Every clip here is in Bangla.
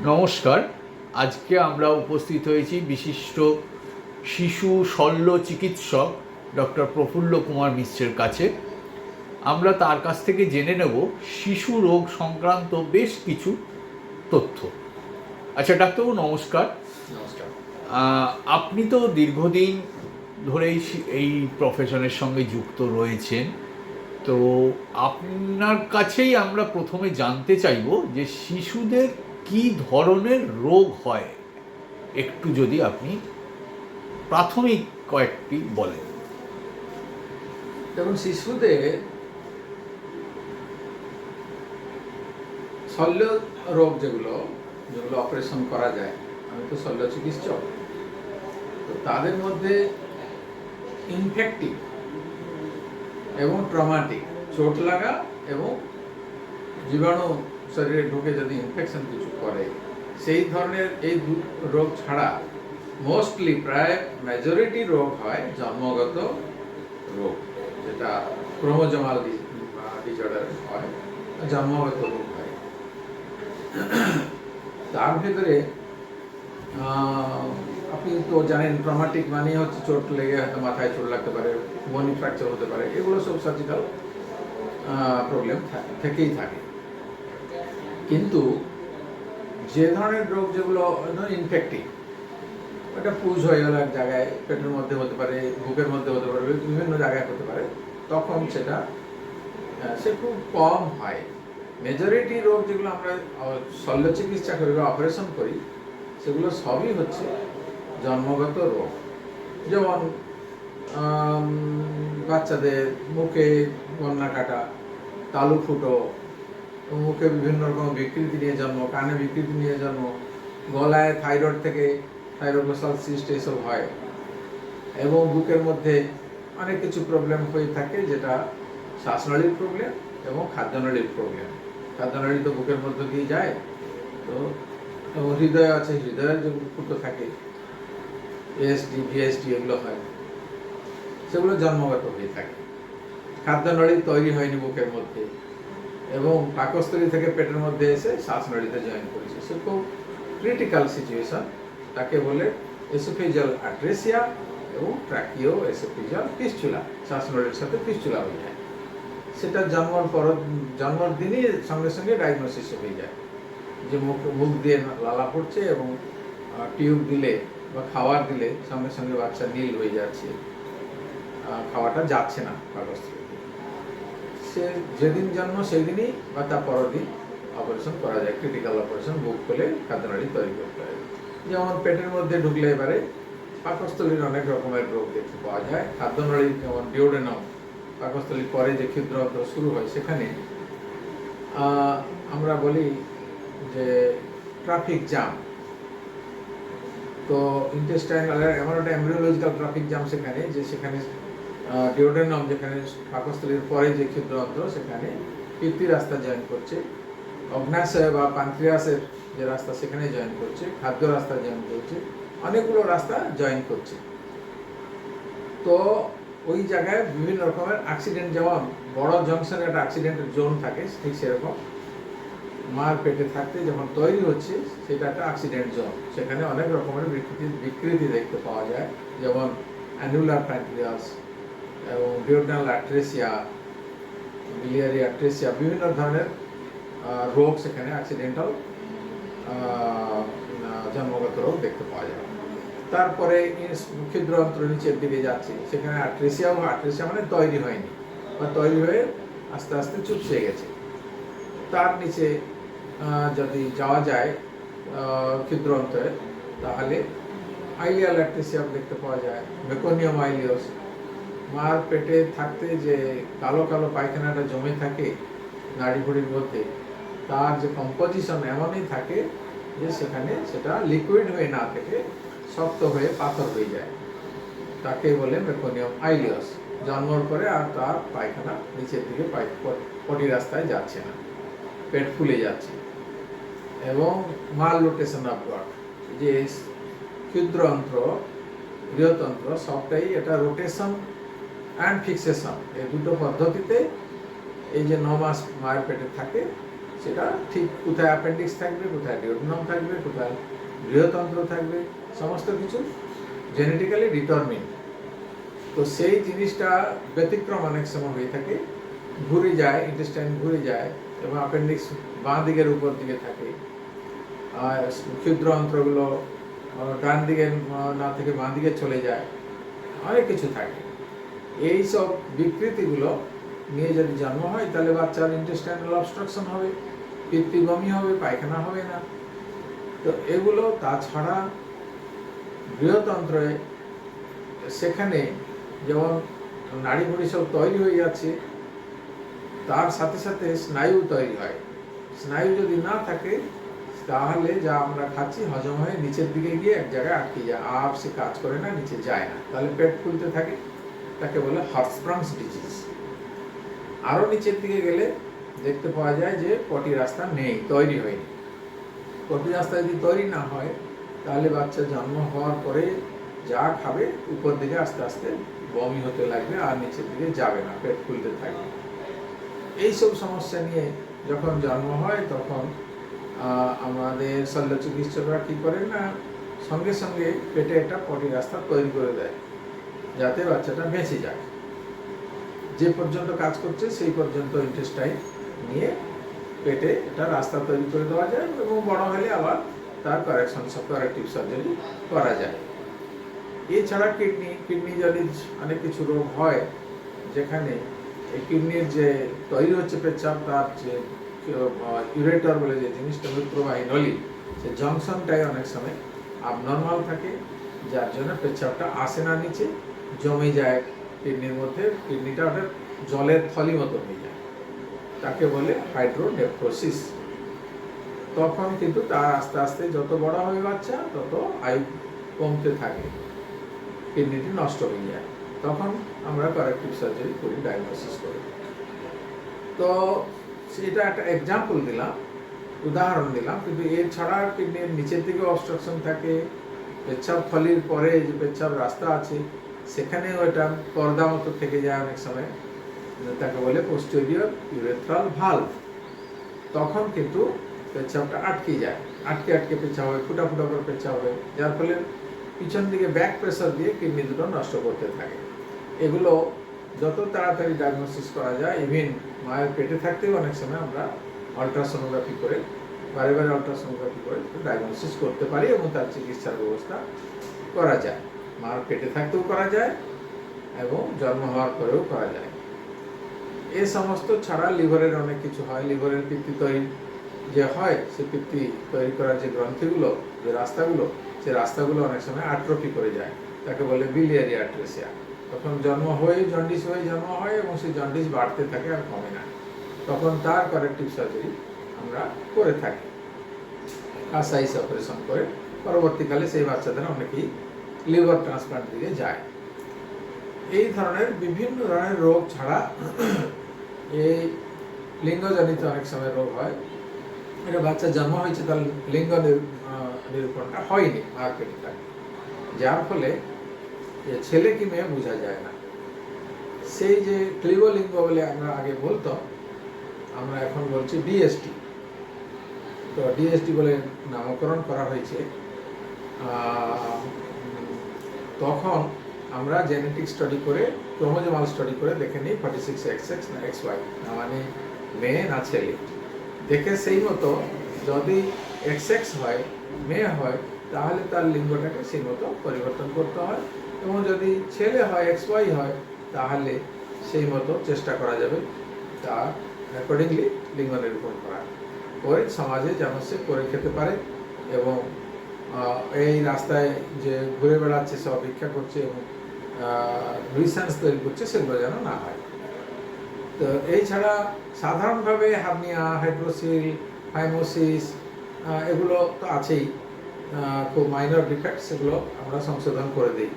নমস্কার। আজকে আমরা উপস্থিত হয়েছি বিশিষ্ট শিশু শল্য চিকিৎসক ডক্টর প্রফুল্ল কুমার মিশ্রের কাছে। আমরা তার কাছ থেকে জেনে নেব শিশু রোগ সংক্রান্ত বেশ কিছু তথ্য। আচ্ছা ডাক্তারবাবু, নমস্কার। নমস্কার। আপনি তো দীর্ঘদিন ধরেই এই প্রফেশনের সঙ্গে যুক্ত রয়েছেন, তো আপনার কাছেই আমরা প্রথমে জানতে চাইব যে শিশুদের কি ধরনের রোগ হয়, একটু যদি আপনি প্রাথমিক কয়েকটি বলেন। দেখুন, শিশুদের শল্য রোগ যেগুলো অপারেশন করা যায়, আমি তো শল্য চিকিৎসক, তো তাদের মধ্যে ইনফেক্টিভ এবং ট্রমাটিক, চোট লাগা এবং জীবাণু শরীরে ঢুকে যদি ইনফেকশন কিছু করে, সেই ধরনের এই রোগ ছাড়া মোস্টলি প্রায় মেজরিটি রোগ হয় জন্মগত রোগ, যেটা ক্রোমোজোমাল ডিসঅর্ডার হয়, জন্মগত রোগ হয়। তার ভিতরে আপনি তো জানেন, ট্রমাটিক মানে হচ্ছে চোট লেগে হয়তো মাথায় চোট লাগতে পারে, বোনি ফ্র্যাকচার হতে পারে, এগুলো সব সার্জিক্যাল প্রবলেম থেকেই থাকে। কিন্তু যে ধরনের রোগ যেগুলো ইনফেক্টিভ, ওটা পুজ হয়ে গেল এক জায়গায়, পেটের মধ্যে হতে পারে, বুকের মধ্যে হতে পারে, বিভিন্ন জায়গায় হতে পারে, তখন সেটা সে খুব কম হয়। মেজরিটি রোগ যেগুলো আমরা শল্য চিকিৎসা করি বা অপারেশন করি, সেগুলো সবই হচ্ছে জন্মগত রোগ। যেমন বাচ্চাদের মুখে বন্যা কাটা, তালু ফুটো, মুখে বিভিন্ন রকম বিকৃতি নিয়ে জন্ম, কানে বিকৃতি নিয়ে জন্ম, গলায় থাইরয়েড থেকে থাইরোগ্লোসাল সিস্ট এসব হয়, এবং বুকের মধ্যে অনেক কিছু প্রবলেম হয়ে থাকে, যেটা শ্বাসনালীর প্রবলেম এবং খাদ্যনালীর প্রবলেম। খাদ্যনালী তো বুকের মধ্যে দিয়ে যায়, তো হৃদয় আছে, হৃদয়ের যে ফুটো থাকে, এএসডি ভিএসডি এগুলো হয়, সেগুলো জন্মগত হয়ে থাকে। খাদ্যনালী তৈরি হয়নি বুকের মধ্যে, এবং পাকস্থলী থেকে পেটের মধ্যে এসে শ্বাসনালীতে জয়েন করেছে, সে খুব ক্রিটিক্যাল সিচুয়েশন। তাকে বলে এসোফেজিয়াল অ্যাট্রেসিয়া এবং ট্র্যাকিও এসোফেজিয়াল ফিস্চুলা, শ্বাসনালীর সাথে ফিস্চুলা হয়ে যায়। সেটা জন্মের দিনই সঙ্গে সঙ্গে ডায়াগনোসিস হয়ে যায়, যে মুখ দিয়ে লালা পড়ছে এবং টিউব দিলে বা খাবার দিলে সঙ্গে সঙ্গে বাচ্চা নীল হয়ে যাচ্ছে, খাওয়াটা যাচ্ছে না পাকস্থলীতে। সে যেদিন জন্ম সেই দিনই বা তার পরের দিন অপারেশন করা যায়, ক্রিটিক্যাল অপারেশন, বুক খুলে খাদ্যনালী তৈরি করতে হয়। যেমন পেটের মধ্যে ঢুকলে এবারে পাকস্থলীর অনেক রকমের রোগ দেখতে পাওয়া যায়। খাদ্যনালী যেমন ডিওডেনাম, পাকস্থলীর পরে যে ক্ষুদ্র অন্ত্র শুরু হয়, সেখানে আমরা বলি যে ট্রাফিক জ্যাম। তো ইন্টেস্টাইনাল এমন একটা এমব্রিওলজিক্যাল ট্রাফিক জ্যাম সেখানে, যে সেখানে ডিওডেনাম, যেখানে পাকস্থলীর পরে যে ক্ষুদ্র অন্ত্র, সেখানে পিত্তি রাস্তা জয়েন করছে, অগ্নাশয় বা প্যানক্রিয়াসের যে রাস্তা সেখানে জয়েন করছে, খাদ্য রাস্তা জয়েন করছে, অনেকগুলো রাস্তা জয়েন করছে। তো ওই জায়গায় বিভিন্ন রকমের অ্যাক্সিডেন্ট, যেমন বড় জংশনে একটা অ্যাক্সিডেন্টের জোন থাকে, ঠিক সেরকম মার পেটে থাকতে যখন তৈরি হচ্ছে, সেটা একটা অ্যাক্সিডেন্ট জোন। সেখানে অনেক রকমের বিকৃতি দেখতে পাওয়া যায়, যেমন অ্যানুলার প্যানক্রিয়াস এবং ডিওডেনাল অ্যাট্রেসিয়া, বিলিয়ারি অ্যাট্রেসিয়া, বিভিন্ন ধরনের রোগ সেখানে অ্যাক্সিডেন্টাল জন্মগত রোগ দেখতে পাওয়া যায়। তারপরে ক্ষুদ্র অন্ত্র নিচের দিকে যাচ্ছে, সেখানে অ্যাট্রেসিয়া মানে তৈরি হয়নি বা তৈরি হয়ে আস্তে আস্তে চুপসে গেছে। তার নিচে যদি যাওয়া যায় ক্ষুদ্র অন্ত্রে, তাহলে আইলিয়াল অ্যাট্রেসিয়া দেখতে পাওয়া যায়, মেকোনিয়াম আইলিয়াস। মার পেটে থাকতে যে কালো কালো পায়খানাটা জমে থাকে নাড়ি ভুড়ির মধ্যে, তার যে কম্পোজিশন এমনই থাকে যে সেখানে সেটা লিকুইড হয়ে না থেকে শক্ত হয়ে পাথর হয়ে যায়, তাকে বলে মেকোনিয়াম আইলিয়াস। জন্মের পরে আর তার পায়খানা নিচের দিকে পটি রাস্তায় যাচ্ছে না, পেট ফুলে যাচ্ছে। এবং মাল রোটেশন অফ গট, যে ক্ষুদ্র অন্ত্র বৃহতন্ত্র সবটাই এটা রোটেশন অ্যান্ড ফিক্সেশন, এই দুটো পদ্ধতিতে এই যে 9 মাস মায়ের পেটে থাকে, সেটা ঠিক কোথায় অ্যাপেন্ডিক্স থাকবে, কোথায় ডিওডিনাম থাকবে, কোথায় বৃহতন্ত্র থাকবে, সমস্ত কিছু জেনেটিক্যালি ডিটারমিন। তো সেই জিনিসটা ব্যতিক্রম অনেক সময় হয়ে থাকে, ঘুরে যায়, ইন্টেস্টাইন ঘুরে যায় এবং অ্যাপেন্ডিক্স বাঁ দিকের উপর দিকে থাকে, আর ক্ষুদ্র অন্ত্রগুলো ডান দিকে না থেকে বাঁ দিকে চলে যায়, অনেক কিছু থাকে। এই সব বিকৃতিগুলো নিয়ে যদি জন্ম হয় তাহলে বাচ্চার ইন্টেস্টাইনাল অবস্ট্রাকশন হবে, পিত্তবমি হবে, পায়খানা হবে না। তো এগুলো তাছাড়া বৃহতন্ত্রে সেখানে যেমন নাড়িভুড়ি সব তৈরি হয়ে যাচ্ছে, তার সাথে সাথে স্নায়ু তৈরি হয়। স্নায়ু যদি না থাকে তাহলে যা আমরা খাচ্ছি হজম হয়ে নিচের দিকে গিয়ে এক জায়গায় আটকে যায়, আর সে কাজ করে না, নিচে যায় না, তাহলে পেট ফুলতে থাকে, তাকে বলে হার্টস্প্রাংস ডিজিজ। আরও নিচের দিকে গেলে দেখতে পাওয়া যায় যে পটি রাস্তা নেই, তৈরি হয়নি। পটি রাস্তা যদি তৈরি না হয় তাহলে বাচ্চা জন্ম হওয়ার পরে যা খাবে উপর দিকে আস্তে আস্তে বমি হতে লাগবে, আর নিচের দিকে যাবে না, পেট ফুলতে থাকবে। এইসব সমস্যা নিয়ে যখন জন্ম হয় তখন আমাদের শল্য চিকিৎসকরা কী করেন না, সঙ্গে সঙ্গে পেটে একটা পটি রাস্তা তৈরি করে দেয় যাতে বাচ্চাটা বেঁচে যায়। যে পর্যন্ত কাজ করছে সেই পর্যন্ত ইন্টেস্টাইন নিয়ে পেটে একটা রাস্তা তৈরি করে দেওয়া যায় এবং বড় হলে আবার তার কারেক্টিভ সার্জারি করা যায়। এছাড়া কিডনি জনিত অনেক কিছু রোগ হয় যেখানে এই কিডনির যে তৈরি হচ্ছে পেচ্ছাপ, তার যে ইউরেটর বলে যে জিনিসটা, মূত্রবাহী নলি, সে জংশনটাই অনেক সময় abnormal থাকে, যার জন্য পেচ্ছাপটা আসে না নিচে, জমে যায় কিডনির মধ্যে, কিডনিটা ওটা জলের থলি মতো হয়ে যায়, তাকে বলে হাইড্রোনেফ্রোসিস। তখন কিন্তু তার আস্তে আস্তে যত বড় হবে বাচ্চা তত আয়ু কমতে থাকে, কিডনিটি নষ্ট হয়ে যায়, তখন আমরা কারেক্টিভ সার্জারি করি, ডায়াগনোসিস করি। তো সেটা একটা এক্সাম্পল দিলাম, উদাহরণ দিলাম, কিন্তু এছাড়া কিডনির নিচের দিকে অবস্ট্রাকশন থাকে, পেচ্ছাপ থলির পরে যে পেচ্ছাপ রাস্তা আছে সেখানেও এটা পর্দা মতো থেকে যায় অনেক সময়, তাকে বলে পোস্টেরিয়র ইউরেথ্রাল ভালভ। তখন কিন্তু পেচ্ছাপটা আটকে যায়, আটকে আটকে পেচ্ছাপ হয়, ফুটা ফুটা করে পেচ্ছাপ হয়, যার ফলে পিছন দিকে ব্যাক প্রেসার দিয়ে কিডনি দুটো নষ্ট করতে থাকে। এগুলো যত তাড়াতাড়ি ডায়াগনোসিস করা যায়, ইভেন মায়ের পেটে থাকতেও অনেক সময় আমরা আলট্রাসোনোগ্রাফি করে, বারে বারে আলট্রাসোনোগ্রাফি করে ডায়াগনোসিস করতে পারি এবং তার চিকিৎসার ব্যবস্থা করা যায়। মার পেটে থাকতেও করা যায় এবং জন্ম হওয়ার পরেও করা যায়। এ সমস্ত ছাড়া লিভারের অনেক কিছু হয়। লিভারের পিত্তি তৈরি যে হয়, সে পিত্তি তৈরি করার যে গ্রন্থিগুলো, যে রাস্তাগুলো, সে রাস্তাগুলো অনেক সময় আট্রফি করে যায়, তাকে বলে বিলিয়ারি আট্রেসিয়া। তখন জন্ম হয়ে জন্ডিস হয়ে জন্ম হয় এবং সেই জন্ডিস বাড়তে থাকে আর কমে না, তখন তার কারেক্টিভ সার্জারি আমরা করে থাকি, কাসাইস অপারেশন করে। পরবর্তীকালে সেই বাচ্চাদের অনেকেই লিভার ট্রান্সপ্লান্ট দিয়ে যায়। এই ধরনের বিভিন্ন ধরনের রোগ ছাড়া এই লিঙ্গজনিত অনেক সময় রোগ হয়। এটা বাচ্চা জন্ম হয়েছে, তার লিঙ্গ নিরূপণটা হয়নি মার পেটে থাকে, যার ফলে ছেলে কি মেয়ে বোঝা যায় না। সেই যে ক্লিবলিঙ্গ বলে আমরা আগে বলতাম, আমরা এখন বলছি ডিএসটি। তো ডিএসটি বলে নামকরণ করা হয়েছে। তখন আমরা জেনেটিক স্টাডি করে, ক্রোমোজোমাল স্টাডি করে দেখে নিই 46XX না XY, না মানে মেয়ে না ছেলে। দেখে সেই মতো যদি XX হয়, মেয়ে হয়, তাহলে তার লিঙ্গটাকে সেই মতো পরিবর্তন করতে হয়, এবং যদি ছেলে হয়, XY হয়, তাহলে সেই মতো চেষ্টা করা যাবে তার অ্যাকর্ডিংলি লিঙ্গ নিরূপণ করা, করে সমাজে যেন সে করে খেতে পারে এবং এই রাস্তায় যে ঘুরে বেড়াচ্ছে, সে অপেক্ষা করছে এবং রিসেন্স তৈরি করছে, সেগুলো যেন না হয়। তো এই ছাড়া সাধারণভাবে হার্নিয়া, হাইড্রোসিল, ফাইমোসিস, এগুলো তো আছেই, খুব মাইনর ডিফেক্ট, সেগুলো আমরা সংশোধন করে দিই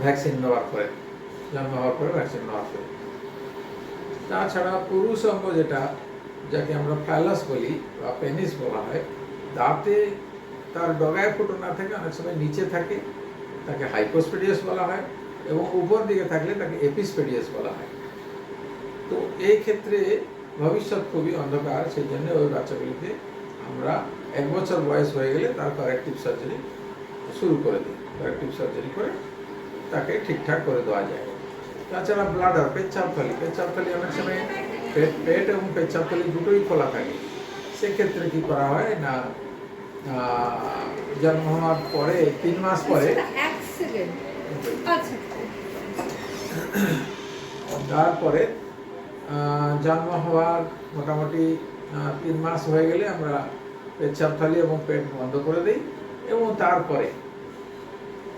ভ্যাকসিন নেওয়ার পরে, জন্ম হওয়ার পরে ভ্যাকসিন নেওয়ার পরে। তাছাড়া পুরুষ অঙ্গ যেটা, যাকে আমরা ফ্যালাস বলি বা পেনিস বলা হয়, তাতে তার ডগায় ফুটো না থাকে, অনেক সময় নিচে থাকে, তাকে হাইপোস্পেডিয়াস বলা হয়, এবং উপর দিকে থাকলে তাকে এপিস্পেডিয়াস বলা হয়। তো এই ক্ষেত্রে ভবিষ্যৎ খুবই অন্ধকার। সেই জন্য ওই বাচ্চাগুলিকে আমরা 1 বছর বয়স হয়ে গেলে তার কারেক্টিভ সার্জারি শুরু করে দিই। কারেক্টিভ সার্জারি করে তাকে ঠিকঠাক করে দেওয়া যায়। তাছাড়া ব্লাডার, পেচ্ছাপথলি অনেক সময় পেট এবং পেচ্ছাপথলি দুটোই খোলা থাকে। সেক্ষেত্রে কি করা হয় না, জন্ম হওয়ার পরে 3 মাস পরে তারপরে জন্ম হওয়ার মোটামুটি 3 মাস হয়ে গেলে আমরা পেচ্ছাপথলি এবং পেট বন্ধ করে দিই এবং তারপরে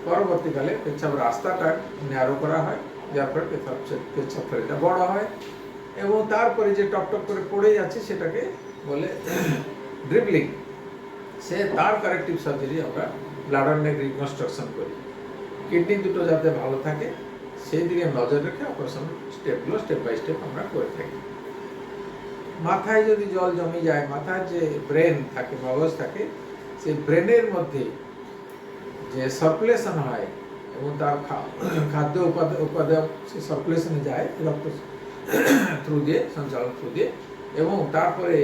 পরবর্তীকালে পেচ্ছাপ রাস্তাটা ন্যারো করা হয়, যার ফলে পেচ্ছাপথলিটা বড় হয় এবং তারপরে যে টপ করে পড়ে যাচ্ছে সেটাকে বলে ড্রিবলিং। তার কারেক্টিভ সার্জারি আমরা ব্লাডার নেক রিকনস্ট্রাকশন করি। কিডনি দুটো যাতে ভালো থাকে সেই দিকে নজর রেখে অপারেশন স্টেপগুলো স্টেপ বাই স্টেপ আমরা করে থাকি। মাথায় যদি জল জমে যায়, মাথায় যে ব্রেন থাকে, মগজ থাকে, সেই ব্রেনের মধ্যে যে সার্কুলেশন হয় এবং তার খাদ্য উপাদান সে সার্কুলেশনে যায় রক্ত থ্রু দিয়ে, সঞ্চালন থ্রু দিয়ে, এবং তারপরে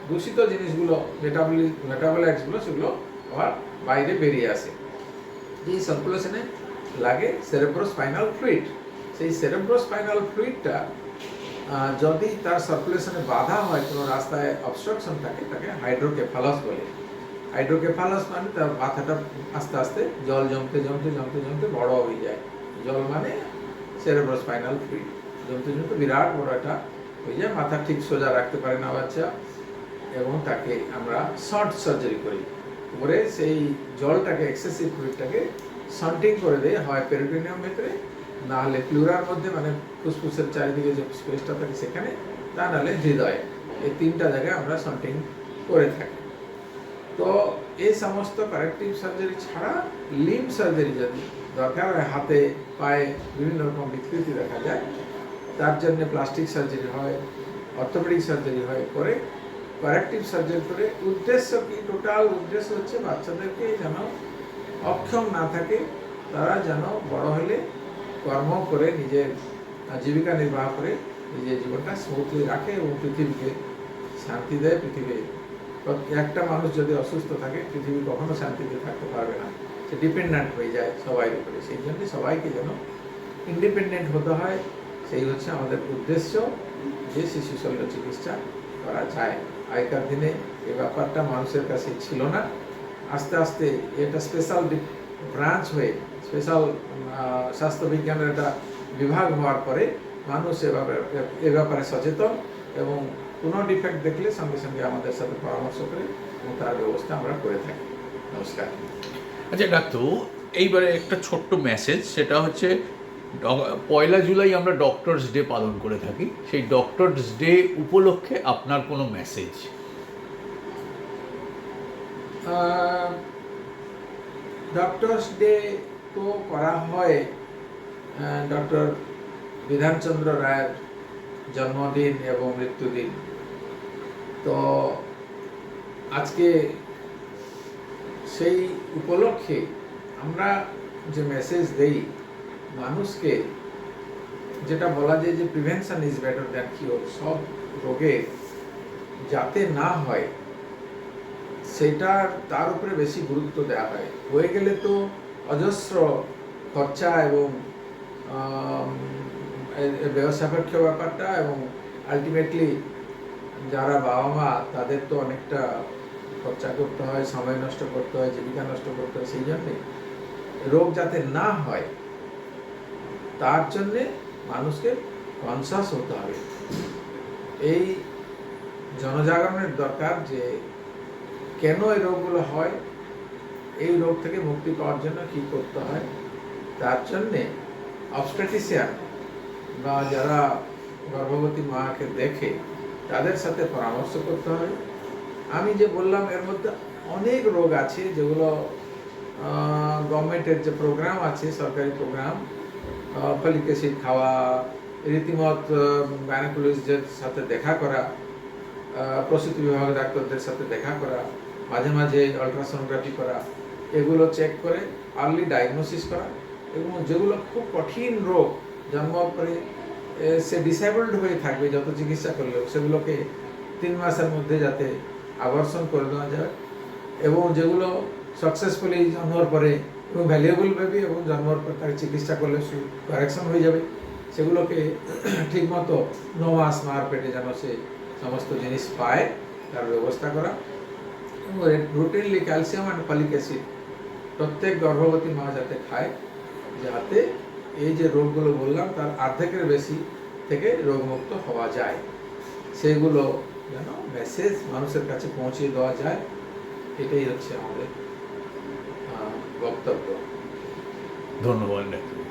দূষিত জিনিসগুলো মেটাবলাইটসগুলো সেগুলো আবার বাইরে বেরিয়ে আসে। এই সার্কুলেশনে লাগে সেরেব্রোস্পাইনাল ফ্লুইড। সেই সেরেব্রোস্পাইনাল ফ্লুইডটা যদি তার সার্কুলেশনে বাধা হয়, কোনো রাস্তায় অবস্ট্রাকশন থাকে, তাকে হাইড্রোকেফালাস বলে। হাইড্রোকেফালাস মানে তার মাথাটা আস্তে আস্তে জল জমতে জমতে জমতে জমতে বড় হয়ে যায়। জল মানে সেরেব্রোস্পাইনাল ফ্লুইড জমতে জমতে বিরাট বড় একটা হয়ে যায়, মাথা ঠিক সোজা রাখতে পারে না বাচ্চা, এবং তাকে আমরা শন্ট সার্জারি করি করে সেই জলটাকে, এক্সেসিভ ফ্লুইডটাকে শন্টিং করে দেয়, হয় পেরিটোনিয়াম ভেতরে, না হলে প্লুরার মধ্যে, মানে ফুসফুসের চারিদিকে যে স্পেসটা থাকে সেখানে, তা নাহলে হৃদয়ে। এই 3টা জায়গায় আমরা শন্টিং করে থাকি। তো এই সমস্ত কারেক্টিভ সার্জারি ছাড়া লিম্ব সার্জারি যদি দরকার হয়, হাতে পায়ে বিভিন্ন রকম বিকৃতি দেখা যায়, তার জন্য প্লাস্টিক সার্জারি হয়, অর্থোপেডিক সার্জারি হয়, করে কারেক্টিভ সার্জারি করে। উদ্দেশ্য কি? টোটাল উদ্দেশ্য হচ্ছে বাচ্চাদেরকে যেন অক্ষম না থাকে, তারা যেন বড় হলে কর্ম করে নিজের জীবিকা নির্বাহ করে নিজের জীবনটা স্মুথলি রাখে এবং পৃথিবীকে শান্তি দেয়। পৃথিবী, একটা মানুষ যদি অসুস্থ থাকে, পৃথিবী কখনো শান্তিতে থাকতে পারবে না, সে ডিপেন্ডেন্ট হয়ে যায় সবাই উপরে। সেই জন্য সবাইকে যেন ইন্ডিপেন্ডেন্ট হতে হয়, সেই হচ্ছে আমাদের উদ্দেশ্য, যে শিশু শল্য চিকিৎসা করা যায়। আগেকার দিনে এই ব্যাপারটা মানুষের কাছে ছিল না। আস্তে আস্তে এটা স্পেশাল ব্রাঞ্চ হয়ে, স্পেশাল স্বাস্থ্যবিজ্ঞানের একটা বিভাগ হওয়ার পরে মানুষ এ ব্যাপারে সচেতন, এবং কোনো ডিফেক্ট দেখলে সঙ্গে সঙ্গে আমাদের সাথে পরামর্শ করে এবং তার ব্যবস্থা আমরা করে থাকি। নমস্কার। আচ্ছা ডাক্তার, এইবারে একটা ছোট্ট মেসেজ, সেটা হচ্ছে 1 জুলাই আমরা ডক্টরস ডে পালন করে থাকি। সেই ডক্টরস ডে উপলক্ষে আপনার কোনো মেসেজ? ডক্টরস ডে তো করা হয় ডক্টর বিধানচন্দ্র রায়ের জন্মদিন এবং মৃত্যুদিন। তো আজকে সেই উপলক্ষে আমরা যে মেসেজ দেই মানুষকে, যেটা বলা যায় যে prevention is better than cure, সব রোগে যাতে না হয় সেটা, তার উপরে বেশি গুরুত্ব দেওয়া হয়। হয়ে গেলে তো অজস্র খরচা এবং ব্যবসাপেক্ষ ব্যাপারটা, এবং আলটিমেটলি যারা বাবা মা তাদের তো অনেকটা খরচা করতে হয়, সময় নষ্ট করতে হয়, জীবিকা নষ্ট করতে হয়। সেই জন্যে রোগ যাতে না হয় তার জন্যে মানুষকে কনসাস হতে হবে। এই জনজাগরণের দরকার যে কেন এই রোগগুলো হয়, এই রোগ থেকে মুক্তি পাওয়ার জন্য কি করতে হয়। তার জন্যে অবস্টেটিশিয়ান বা যারা গর্ভবতী মাকে দেখে তাদের সাথে পরামর্শ করতে হবে। আমি যে বললাম এর মধ্যে অনেক রোগ আছে যেগুলো গভর্নমেন্টের যে প্রোগ্রাম আছে, সরকারি প্রোগ্রাম, ফলিক অ্যাসিড খাওয়া, রীতিমত গাইনোকোলজিস্টের সাথে দেখা করা, প্রসূতি বিভাগের ডাক্তারদের সাথে দেখা করা, মাঝে মাঝে আলট্রাসোনোগ্রাফি করা, এগুলো চেক করে আর্লি ডায়াগনোসিস করা, এবং যেগুলো খুব কঠিন রোগ, জন্ম পরে সে ডিসেবলড হয়ে থাকবে যত চিকিৎসা করলেও, সেগুলোকে 3 মাসের মধ্যে যাতে আবর্ষণ করে দেওয়া যায়, এবং যেগুলো সাকসেসফুলি জন্মর পরে এবং ভ্যালুয়েবল বেবি এবং জন্মর পর তার চিকিৎসা করলে কারেকশন হয়ে যাবে, সেগুলোকে ঠিকমতো 9 মাস মার পেটে যেন সে সমস্ত জিনিস পায় তার ব্যবস্থা করা, এবং routinely calcium and folic acid প্রত্যেক গর্ভবতী মা যাতে খায়, যাতে এই যে রোগগুলো বললাম তার অর্ধেকের বেশি থেকে রোগমুক্ত হওয়া যায়, সেগুলো যেন মেসেজ মানুষের কাছে পৌঁছে দেওয়া যায়, এটাই হচ্ছে আমাদের বক্তব্য। ধন্যবাদ ডাক্তার।